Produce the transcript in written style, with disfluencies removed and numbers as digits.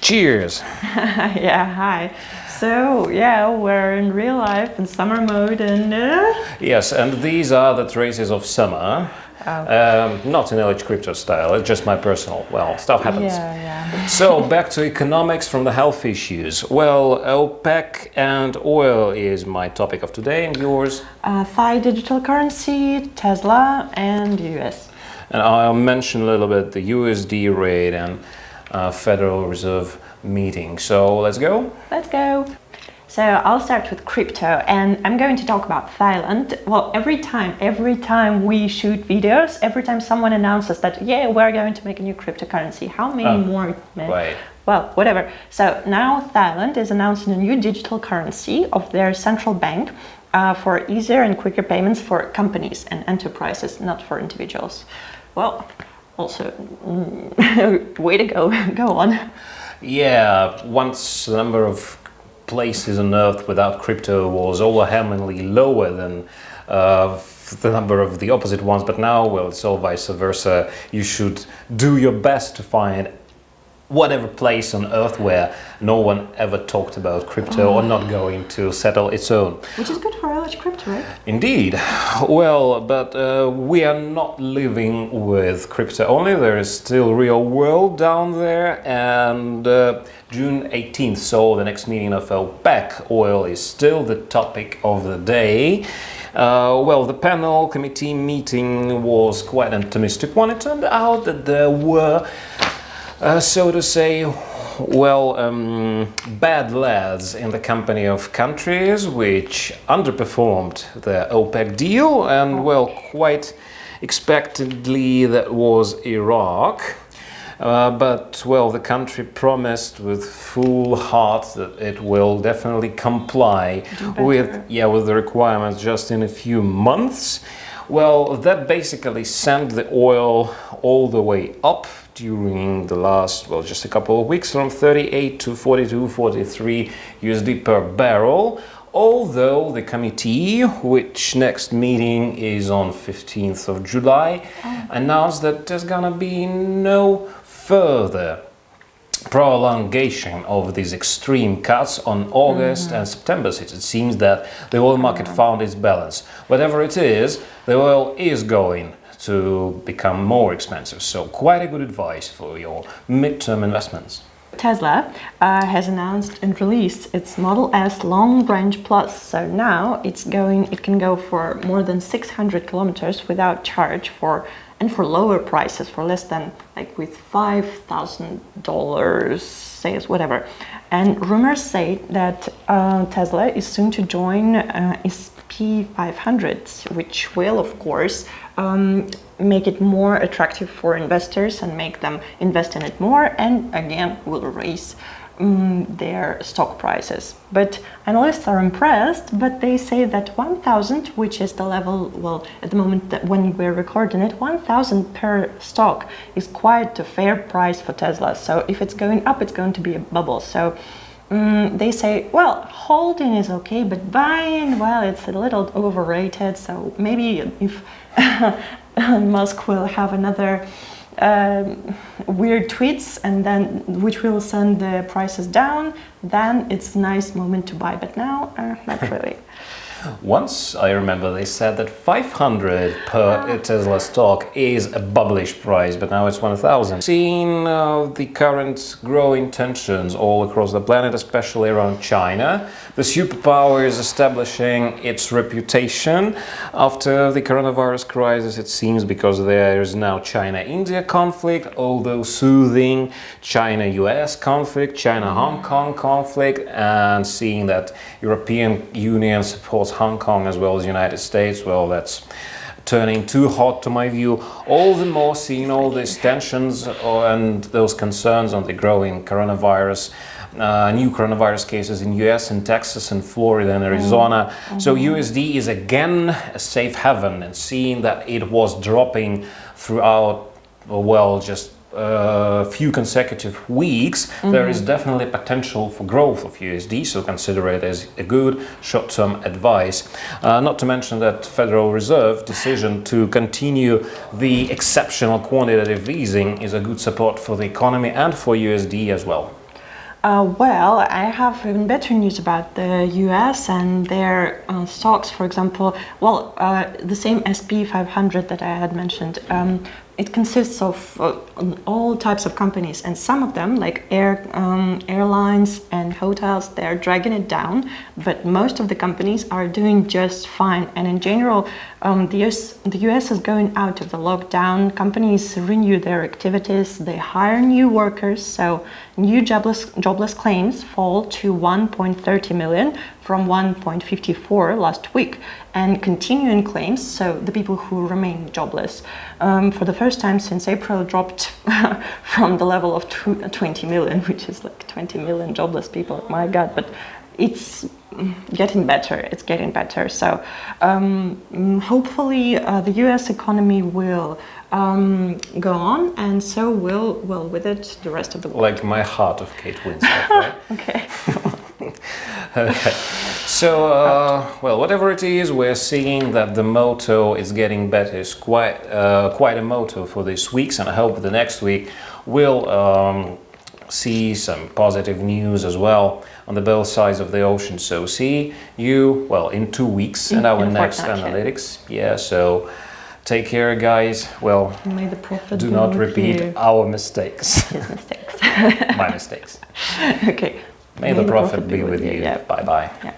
Cheers! Yeah, hi. So, yeah, we're in real life in summer mode and... Yes, and these are the traces of summer. Not in LH Crypto style, it's just my personal. Well, stuff happens. Yeah. So, back to economics from the health issues. Well, OPEC and oil is my topic of today, and yours? Thai digital currency, Tesla, and US. And I'll mention a little bit the USD rate and Federal Reserve meeting. So, let's go? Let's go. So I'll start with crypto, and I'm going to talk about Thailand. Well, every time we shoot videos, every time someone announces that, yeah, we're going to make a new cryptocurrency, how many more? Right. Well, whatever. So now Thailand is announcing a new digital currency of their central bank for easier and quicker payments for companies and enterprises, not for individuals. Well, also, way to go. Go on. Yeah, once the number of places on Earth without crypto was overwhelmingly lower than the number of the opposite ones, but now, well, it's all vice versa. You should do your best to find whatever place on Earth where no one ever talked about crypto or not going to settle its own. Which is good for LH Crypto, right? Indeed. Well, but we are not living with crypto only. There is still real world down there, and June 18th, so the next meeting of OPEC, oil is still the topic of the day. Well, the panel committee meeting was quite an optimistic one. It turned out that there were so to say, well, bad lads in the company of countries which underperformed the OPEC deal, and well, quite expectedly that was Iraq. But well, the country promised with full heart that it will definitely comply with the requirements just in a few months. Well, that basically sent the oil all the way up during the last, well, just a couple of weeks, from 38 to 42, 43 USD per barrel. Although the committee, which next meeting is on 15th of July, announced that there's gonna be no further prolongation of these extreme cuts on August and September. It seems that the oil market found its balance. Whatever it is, the oil is going to become more expensive. So quite a good advice for your midterm investments. Tesla has announced and released its Model S Long Range Plus. So now it can go for more than 600 kilometers without charge and for lower prices, for less than, like, with $5,000 sales, whatever. And rumors say that Tesla is soon to join SP 500, which will, of course, make it more attractive for investors and make them invest in it more, and again will raise their stock prices. But analysts are impressed, but they say that 1,000, which is the level, well, at the moment that when we're recording it, 1,000 per stock is quite a fair price for Tesla. So if it's going up, it's going to be a bubble. So they say, well, holding is okay, but buying, well, it's a little overrated. So maybe if Musk will have another weird tweets, and then which will send the prices down, then it's a nice moment to buy. But now, not really. Once I remember they said that 500 per Tesla stock is a bubblish price, but now it's 1,000. Seeing the current growing tensions all across the planet, especially around China, the superpower is establishing its reputation after the coronavirus crisis, it seems, because there is now China-India conflict, although soothing, China-US conflict, China-Hong Kong conflict, and seeing that European Union supports Hong Kong as well as United States, well, that's turning too hot to my view. All the more seeing all these tensions and those concerns on the growing coronavirus, new coronavirus cases in US and Texas and Florida and Arizona. So USD is again a safe haven, and seeing that it was dropping throughout, well, just few consecutive weeks, there is definitely potential for growth of USD, so consider it as a good short-term advice. Not to mention that Federal Reserve decision to continue the exceptional quantitative easing is a good support for the economy and for USD as well. Well, I have even better news about the US and their stocks, for example. Well, the same SP 500 that I had mentioned, it consists of all types of companies, and some of them, like airlines and hotels, they're dragging it down, but most of the companies are doing just fine. And in general, the US is going out of the lockdown. Companies renew their activities, they hire new workers, so new jobless claims fall to 1.30 million from 1.54 last week, and continuing claims, so the people who remain jobless, for the first time since April dropped from the level of 20 million, which is like 20 million jobless people. My God, but it's getting better. It's getting better. So hopefully the U.S. economy will go on, and so will with it the rest of the world. Like my heart of Kate Winslet, right? Okay. Okay. So, well, whatever it is, we're seeing that the motto is getting better. It's quite a motto for these weeks, and I hope the next week we'll see some positive news as well on the both sides of the ocean. So see you, well, in 2 weeks in our next analytics. Yeah, so take care, guys. Well, may the prophet do not repeat our mistakes. Mistakes. My mistakes. Okay. May the prophet be with you. Yeah. Bye-bye. Yeah.